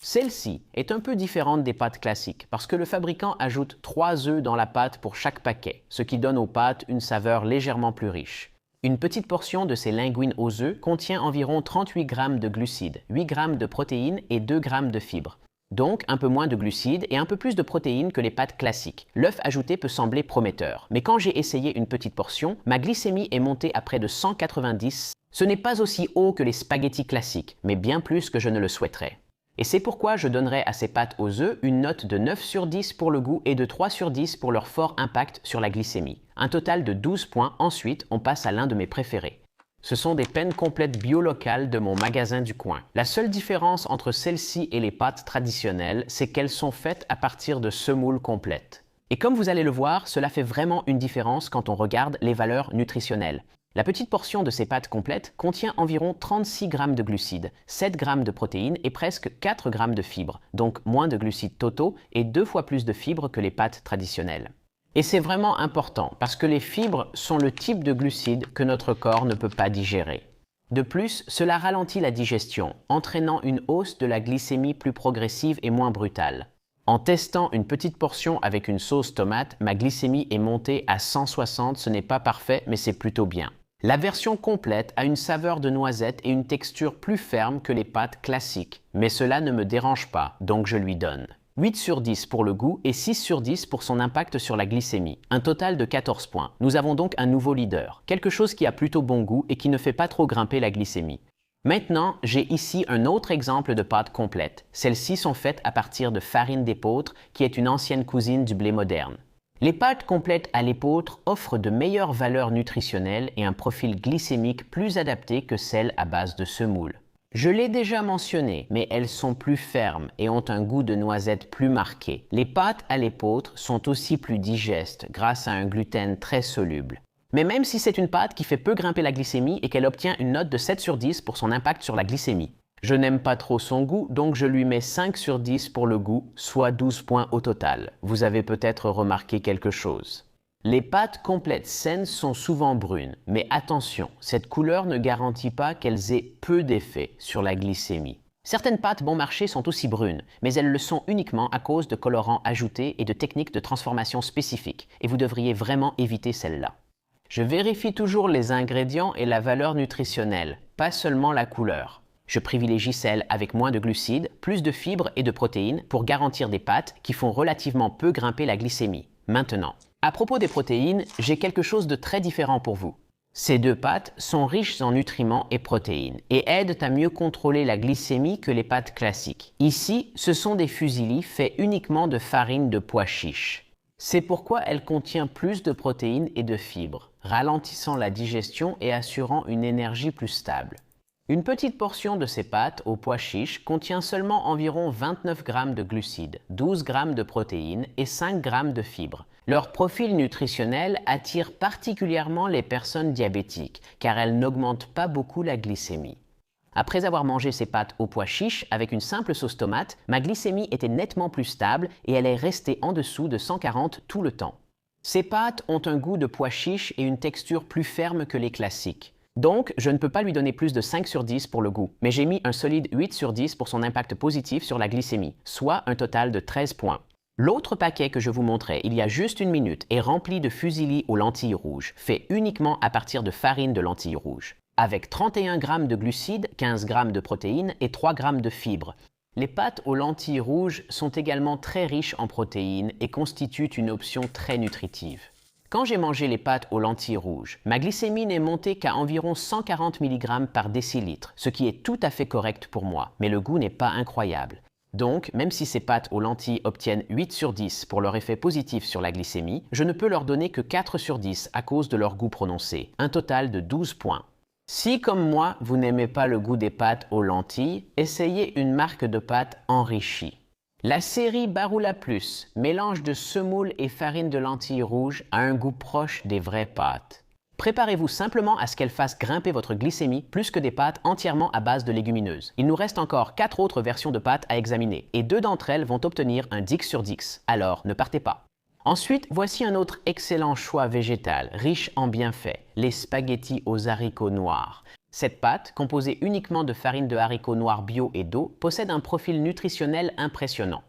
Celle-ci est un peu différente des pâtes classiques parce que le fabricant ajoute 3 œufs dans la pâte pour chaque paquet, ce qui donne aux pâtes une saveur légèrement plus riche. Une petite portion de ces linguines aux œufs contient environ 38 g de glucides, 8 g de protéines et 2 g de fibres. Donc, un peu moins de glucides et un peu plus de protéines que les pâtes classiques. L'œuf ajouté peut sembler prometteur, mais quand j'ai essayé une petite portion, ma glycémie est montée à près de 190. Ce n'est pas aussi haut que les spaghettis classiques, mais bien plus que je ne le souhaiterais. Et c'est pourquoi je donnerais à ces pâtes aux œufs une note de 9 sur 10 pour le goût et de 3 sur 10 pour leur fort impact sur la glycémie. Un total de 12 points. Ensuite, on passe à l'un de mes préférés. Ce sont des pennes complètes bio locales de mon magasin du coin. La seule différence entre celles-ci et les pâtes traditionnelles, c'est qu'elles sont faites à partir de semoule complète. Et comme vous allez le voir, cela fait vraiment une différence quand on regarde les valeurs nutritionnelles. La petite portion de ces pâtes complètes contient environ 36 g de glucides, 7 g de protéines et presque 4 g de fibres, donc moins de glucides totaux et 2 fois plus de fibres que les pâtes traditionnelles. Et c'est vraiment important parce que les fibres sont le type de glucides que notre corps ne peut pas digérer. De plus, cela ralentit la digestion, entraînant une hausse de la glycémie plus progressive et moins brutale. En testant une petite portion avec une sauce tomate, ma glycémie est montée à 160, ce n'est pas parfait, mais c'est plutôt bien. La version complète a une saveur de noisette et une texture plus ferme que les pâtes classiques, mais cela ne me dérange pas, donc je lui donne 8 sur 10 pour le goût et 6 sur 10 pour son impact sur la glycémie. Un total de 14 points. Nous avons donc un nouveau leader, quelque chose qui a plutôt bon goût et qui ne fait pas trop grimper la glycémie. Maintenant, j'ai ici un autre exemple de pâte complète. Celles-ci sont faites à partir de farine d'épeautre, qui est une ancienne cousine du blé moderne. Les pâtes complètes à l'épeautre offrent de meilleures valeurs nutritionnelles et un profil glycémique plus adapté que celles à base de semoule. Je l'ai déjà mentionné, mais elles sont plus fermes et ont un goût de noisette plus marqué. Les pâtes à l'épeautre sont aussi plus digestes grâce à un gluten très soluble. Mais même si c'est une pâte qui fait peu grimper la glycémie et qu'elle obtient une note de 7 sur 10 pour son impact sur la glycémie. Je n'aime pas trop son goût, donc je lui mets 5 sur 10 pour le goût, soit 12 points au total. Vous avez peut-être remarqué quelque chose. Les pâtes complètes saines sont souvent brunes, mais attention, cette couleur ne garantit pas qu'elles aient peu d'effet sur la glycémie. Certaines pâtes bon marché sont aussi brunes, mais elles le sont uniquement à cause de colorants ajoutés et de techniques de transformation spécifiques, et vous devriez vraiment éviter celles-là. Je vérifie toujours les ingrédients et la valeur nutritionnelle, pas seulement la couleur. Je privilégie celles avec moins de glucides, plus de fibres et de protéines pour garantir des pâtes qui font relativement peu grimper la glycémie. Maintenant, à propos des protéines, j'ai quelque chose de très différent pour vous. Ces deux pâtes sont riches en nutriments et protéines et aident à mieux contrôler la glycémie que les pâtes classiques. Ici, ce sont des fusilli faits uniquement de farine de pois chiches. C'est pourquoi elle contient plus de protéines et de fibres, ralentissant la digestion et assurant une énergie plus stable. Une petite portion de ces pâtes aux pois chiches contient seulement environ 29 g de glucides, 12 g de protéines et 5 g de fibres. Leur profil nutritionnel attire particulièrement les personnes diabétiques car elles n'augmentent pas beaucoup la glycémie. Après avoir mangé ces pâtes aux pois chiches avec une simple sauce tomate, ma glycémie était nettement plus stable et elle est restée en dessous de 140 tout le temps. Ces pâtes ont un goût de pois chiches et une texture plus ferme que les classiques. Donc, je ne peux pas lui donner plus de 5 sur 10 pour le goût, mais j'ai mis un solide 8 sur 10 pour son impact positif sur la glycémie, soit un total de 13 points. L'autre paquet que je vous montrais il y a juste une minute est rempli de fusilli aux lentilles rouges, fait uniquement à partir de farine de lentilles rouges, avec 31 g de glucides, 15 g de protéines et 3 g de fibres. Les pâtes aux lentilles rouges sont également très riches en protéines et constituent une option très nutritive. Quand j'ai mangé les pâtes aux lentilles rouges, ma glycémie n'est montée qu'à environ 140 mg par décilitre, ce qui est tout à fait correct pour moi, mais le goût n'est pas incroyable. Donc, même si ces pâtes aux lentilles obtiennent 8 sur 10 pour leur effet positif sur la glycémie, je ne peux leur donner que 4 sur 10 à cause de leur goût prononcé, un total de 12 points. Si, comme moi, vous n'aimez pas le goût des pâtes aux lentilles, essayez une marque de pâtes enrichie. La série Barilla Plus, mélange de semoule et farine de lentilles rouges, a un goût proche des vraies pâtes. Préparez-vous simplement à ce qu'elle fasse grimper votre glycémie plus que des pâtes entièrement à base de légumineuses. Il nous reste encore 4 autres versions de pâtes à examiner, et 2 d'entre elles vont obtenir un 10 sur 10. Alors, ne partez pas. Ensuite, voici un autre excellent choix végétal, riche en bienfaits, les spaghettis aux haricots noirs. Cette pâte, composée uniquement de farine de haricots noirs bio et d'eau, possède un profil nutritionnel impressionnant.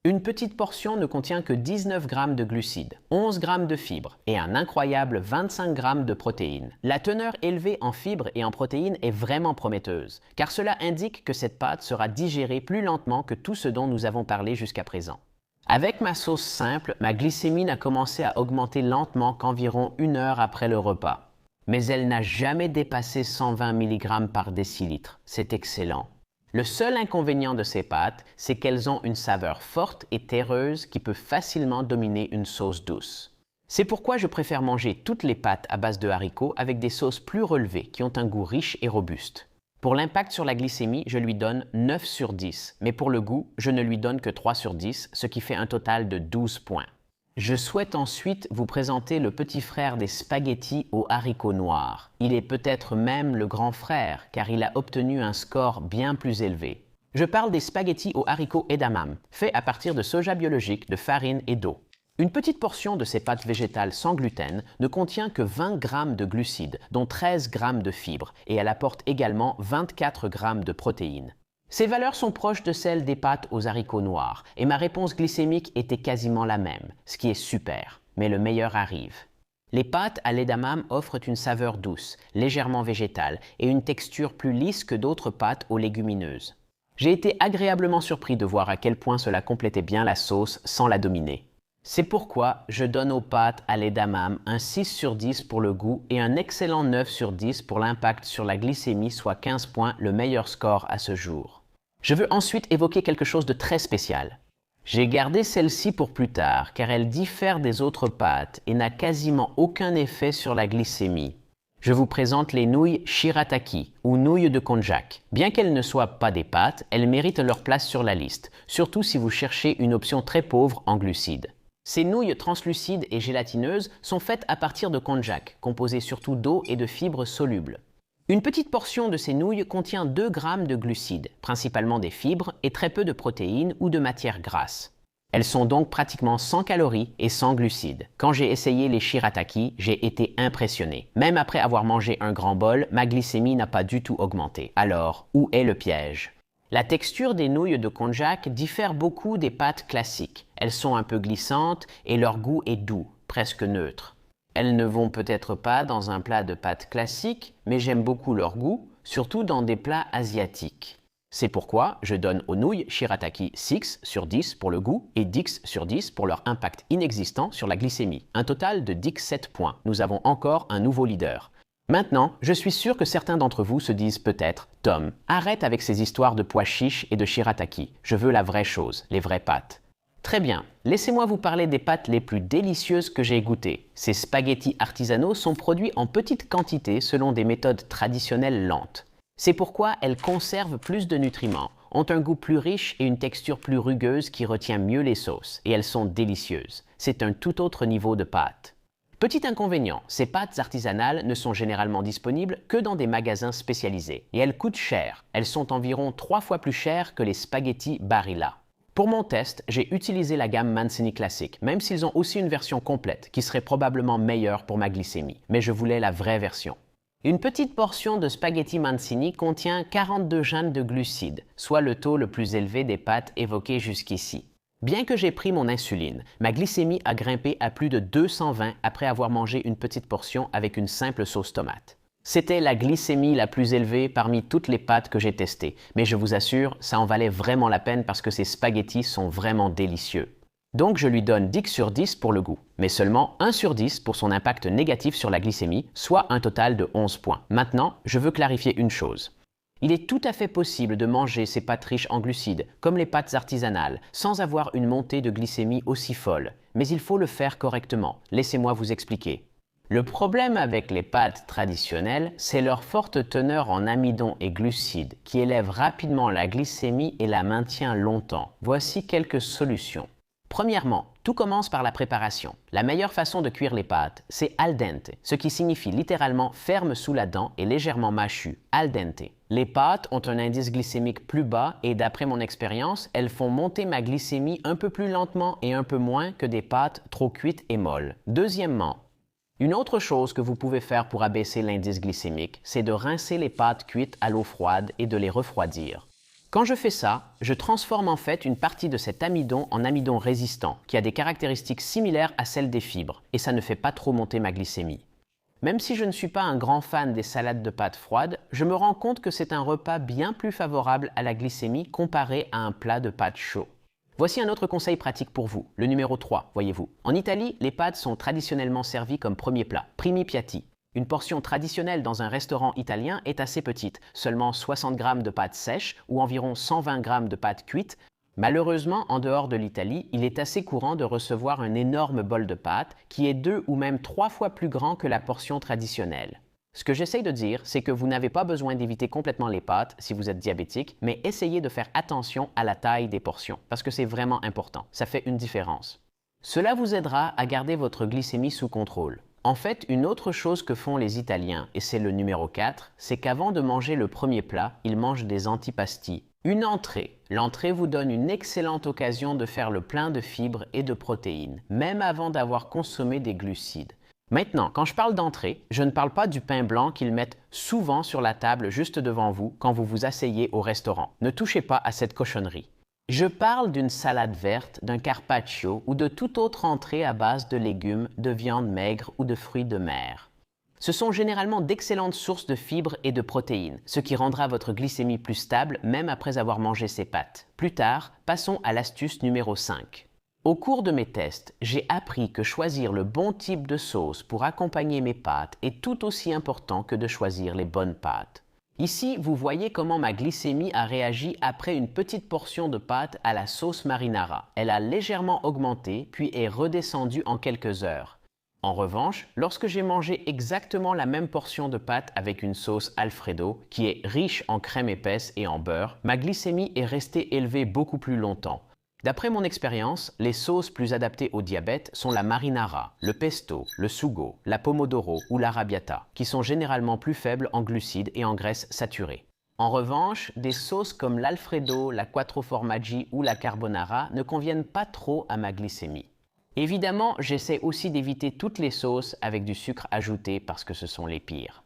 Une petite portion ne contient que 19 g de glucides, 11 g de fibres et un incroyable 25 g de protéines. La teneur élevée en fibres et en protéines est vraiment prometteuse, car cela indique que cette pâte sera digérée plus lentement que tout ce dont nous avons parlé jusqu'à présent. Avec ma sauce simple, ma glycémie n'a commencé à augmenter lentement qu'environ 1 heure après le repas. Mais elle n'a jamais dépassé 120 mg par décilitre. C'est excellent. Le seul inconvénient de ces pâtes, c'est qu'elles ont une saveur forte et terreuse qui peut facilement dominer une sauce douce. C'est pourquoi je préfère manger toutes les pâtes à base de haricots avec des sauces plus relevées qui ont un goût riche et robuste. Pour l'impact sur la glycémie, je lui donne 9 sur 10, mais pour le goût, je ne lui donne que 3 sur 10, ce qui fait un total de 12 points. Je souhaite ensuite vous présenter le petit frère des spaghettis aux haricots noirs. Il est peut-être même le grand frère, car il a obtenu un score bien plus élevé. Je parle des spaghettis aux haricots edamame, faits à partir de soja biologique, de farine et d'eau. Une petite portion de ces pâtes végétales sans gluten ne contient que 20 g de glucides, dont 13 g de fibres, et elle apporte également 24 g de protéines. Ces valeurs sont proches de celles des pâtes aux haricots noirs, et ma réponse glycémique était quasiment la même, ce qui est super, mais le meilleur arrive. Les pâtes à l'edamame offrent une saveur douce, légèrement végétale, et une texture plus lisse que d'autres pâtes aux légumineuses. J'ai été agréablement surpris de voir à quel point cela complétait bien la sauce sans la dominer. C'est pourquoi je donne aux pâtes à l'edamame un 6 sur 10 pour le goût et un excellent 9 sur 10 pour l'impact sur la glycémie, soit 15 points, le meilleur score à ce jour. Je veux ensuite évoquer quelque chose de très spécial. J'ai gardé celle-ci pour plus tard car elle diffère des autres pâtes et n'a quasiment aucun effet sur la glycémie. Je vous présente les nouilles shirataki ou nouilles de konjac. Bien qu'elles ne soient pas des pâtes, elles méritent leur place sur la liste, surtout si vous cherchez une option très pauvre en glucides. Ces nouilles translucides et gélatineuses sont faites à partir de konjac, composé surtout d'eau et de fibres solubles. Une petite portion de ces nouilles contient 2 g de glucides, principalement des fibres, et très peu de protéines ou de matières grasses. Elles sont donc pratiquement sans calories et sans glucides. Quand j'ai essayé les shirataki, j'ai été impressionné. Même après avoir mangé un grand bol, ma glycémie n'a pas du tout augmenté. Alors, où est le piège? La texture des nouilles de konjac diffère beaucoup des pâtes classiques. Elles sont un peu glissantes et leur goût est doux, presque neutre. Elles ne vont peut-être pas dans un plat de pâtes classique, mais j'aime beaucoup leur goût, surtout dans des plats asiatiques. C'est pourquoi je donne aux nouilles shirataki 6 sur 10 pour le goût et 10 sur 10 pour leur impact inexistant sur la glycémie. Un total de 17 points. Nous avons encore un nouveau leader. Maintenant, je suis sûr que certains d'entre vous se disent peut-être « Tom, arrête avec ces histoires de pois chiches et de shirataki. Je veux la vraie chose, les vraies pâtes. » Très bien, laissez-moi vous parler des pâtes les plus délicieuses que j'ai goûtées. Ces spaghettis artisanaux sont produits en petite quantité selon des méthodes traditionnelles lentes. C'est pourquoi elles conservent plus de nutriments, ont un goût plus riche et une texture plus rugueuse qui retient mieux les sauces, et elles sont délicieuses. C'est un tout autre niveau de pâtes. Petit inconvénient, ces pâtes artisanales ne sont généralement disponibles que dans des magasins spécialisés et elles coûtent cher. Elles sont environ 3 fois plus chères que les spaghettis Barilla. Pour mon test, j'ai utilisé la gamme Mancini Classic, même s'ils ont aussi une version complète qui serait probablement meilleure pour ma glycémie, mais je voulais la vraie version. Une petite portion de spaghetti Mancini contient 42 g de glucides, soit le taux le plus élevé des pâtes évoquées jusqu'ici. Bien que j'ai pris mon insuline, ma glycémie a grimpé à plus de 220 après avoir mangé une petite portion avec une simple sauce tomate. C'était la glycémie la plus élevée parmi toutes les pâtes que j'ai testées, mais je vous assure, ça en valait vraiment la peine parce que ces spaghettis sont vraiment délicieux. Donc je lui donne 10 sur 10 pour le goût, mais seulement 1 sur 10 pour son impact négatif sur la glycémie, soit un total de 11 points. Maintenant, je veux clarifier une chose. Il est tout à fait possible de manger ces pâtes riches en glucides, comme les pâtes artisanales, sans avoir une montée de glycémie aussi folle. Mais il faut le faire correctement. Laissez-moi vous expliquer. Le problème avec les pâtes traditionnelles, c'est leur forte teneur en amidon et glucides, qui élève rapidement la glycémie et la maintient longtemps. Voici quelques solutions. Premièrement, tout commence par la préparation. La meilleure façon de cuire les pâtes, c'est al dente, ce qui signifie littéralement ferme sous la dent et légèrement mâchu, al dente. Les pâtes ont un indice glycémique plus bas et d'après mon expérience, elles font monter ma glycémie un peu plus lentement et un peu moins que des pâtes trop cuites et molles. Deuxièmement, une autre chose que vous pouvez faire pour abaisser l'indice glycémique, c'est de rincer les pâtes cuites à l'eau froide et de les refroidir. Quand je fais ça, je transforme en fait une partie de cet amidon en amidon résistant, qui a des caractéristiques similaires à celles des fibres, et ça ne fait pas trop monter ma glycémie. Même si je ne suis pas un grand fan des salades de pâtes froides, je me rends compte que c'est un repas bien plus favorable à la glycémie comparé à un plat de pâtes chaud. Voici un autre conseil pratique pour vous, le numéro 3, voyez-vous. En Italie, les pâtes sont traditionnellement servies comme premier plat, primi piatti. Une portion traditionnelle dans un restaurant italien est assez petite, seulement 60 g de pâtes sèches ou environ 120 g de pâtes cuites. Malheureusement, en dehors de l'Italie, il est assez courant de recevoir un énorme bol de pâtes qui est 2 ou même 3 fois plus grand que la portion traditionnelle. Ce que j'essaye de dire, c'est que vous n'avez pas besoin d'éviter complètement les pâtes si vous êtes diabétique, mais essayez de faire attention à la taille des portions, parce que c'est vraiment important, ça fait une différence. Cela vous aidera à garder votre glycémie sous contrôle. En fait, une autre chose que font les Italiens, et c'est le numéro 4, c'est qu'avant de manger le premier plat, ils mangent des antipasti. Une entrée. L'entrée vous donne une excellente occasion de faire le plein de fibres et de protéines, même avant d'avoir consommé des glucides. Maintenant, quand je parle d'entrée, je ne parle pas du pain blanc qu'ils mettent souvent sur la table juste devant vous quand vous vous asseyez au restaurant. Ne touchez pas à cette cochonnerie. Je parle d'une salade verte, d'un carpaccio ou de toute autre entrée à base de légumes, de viande maigre ou de fruits de mer. Ce sont généralement d'excellentes sources de fibres et de protéines, ce qui rendra votre glycémie plus stable même après avoir mangé ces pâtes. Plus tard, passons à l'astuce numéro 5. Au cours de mes tests, j'ai appris que choisir le bon type de sauce pour accompagner mes pâtes est tout aussi important que de choisir les bonnes pâtes. Ici, vous voyez comment ma glycémie a réagi après une petite portion de pâte à la sauce marinara. Elle a légèrement augmenté, puis est redescendue en quelques heures. En revanche, lorsque j'ai mangé exactement la même portion de pâte avec une sauce Alfredo, qui est riche en crème épaisse et en beurre, ma glycémie est restée élevée beaucoup plus longtemps. D'après mon expérience, les sauces plus adaptées au diabète sont la marinara, le pesto, le sugo, la pomodoro ou l'arrabbiata, qui sont généralement plus faibles en glucides et en graisses saturées. En revanche, des sauces comme l'alfredo, la quattro formaggi ou la carbonara ne conviennent pas trop à ma glycémie. Évidemment, j'essaie aussi d'éviter toutes les sauces avec du sucre ajouté parce que ce sont les pires.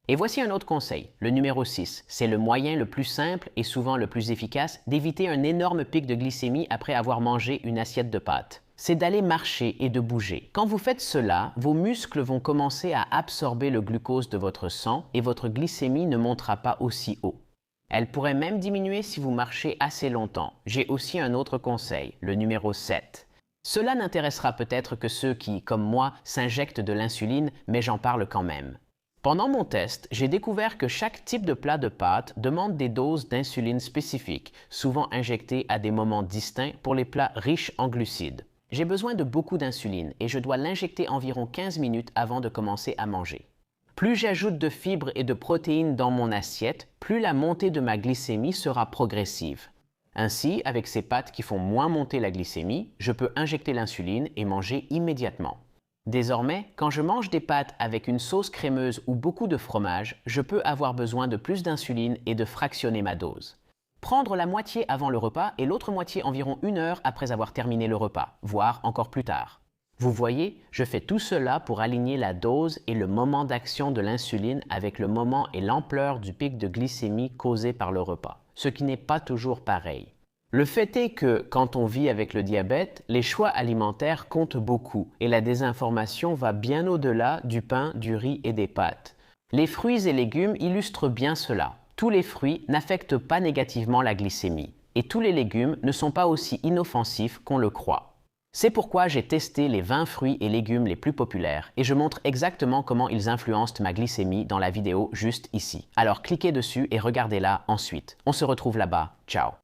Et voici un autre conseil, le numéro 6. C'est le moyen le plus simple et souvent le plus efficace d'éviter un énorme pic de glycémie après avoir mangé une assiette de pâtes. C'est d'aller marcher et de bouger. Quand vous faites cela, vos muscles vont commencer à absorber le glucose de votre sang et votre glycémie ne montera pas aussi haut. Elle pourrait même diminuer si vous marchez assez longtemps. J'ai aussi un autre conseil, le numéro 7. Cela n'intéressera peut-être que ceux qui, comme moi, s'injectent de l'insuline, mais j'en parle quand même. Pendant mon test, j'ai découvert que chaque type de plat de pâtes demande des doses d'insuline spécifiques, souvent injectées à des moments distincts pour les plats riches en glucides. J'ai besoin de beaucoup d'insuline et je dois l'injecter environ 15 minutes avant de commencer à manger. Plus j'ajoute de fibres et de protéines dans mon assiette, plus la montée de ma glycémie sera progressive. Ainsi, avec ces pâtes qui font moins monter la glycémie, je peux injecter l'insuline et manger immédiatement. Désormais, quand je mange des pâtes avec une sauce crémeuse ou beaucoup de fromage, je peux avoir besoin de plus d'insuline et de fractionner ma dose. Prendre la moitié avant le repas et l'autre moitié environ 1 heure après avoir terminé le repas, voire encore plus tard. Vous voyez, je fais tout cela pour aligner la dose et le moment d'action de l'insuline avec le moment et l'ampleur du pic de glycémie causé par le repas, ce qui n'est pas toujours pareil. Le fait est que, quand on vit avec le diabète, les choix alimentaires comptent beaucoup et la désinformation va bien au-delà du pain, du riz et des pâtes. Les fruits et légumes illustrent bien cela. Tous les fruits n'affectent pas négativement la glycémie et tous les légumes ne sont pas aussi inoffensifs qu'on le croit. C'est pourquoi j'ai testé les 20 fruits et légumes les plus populaires et je montre exactement comment ils influencent ma glycémie dans la vidéo juste ici. Alors cliquez dessus et regardez-la ensuite. On se retrouve là-bas. Ciao!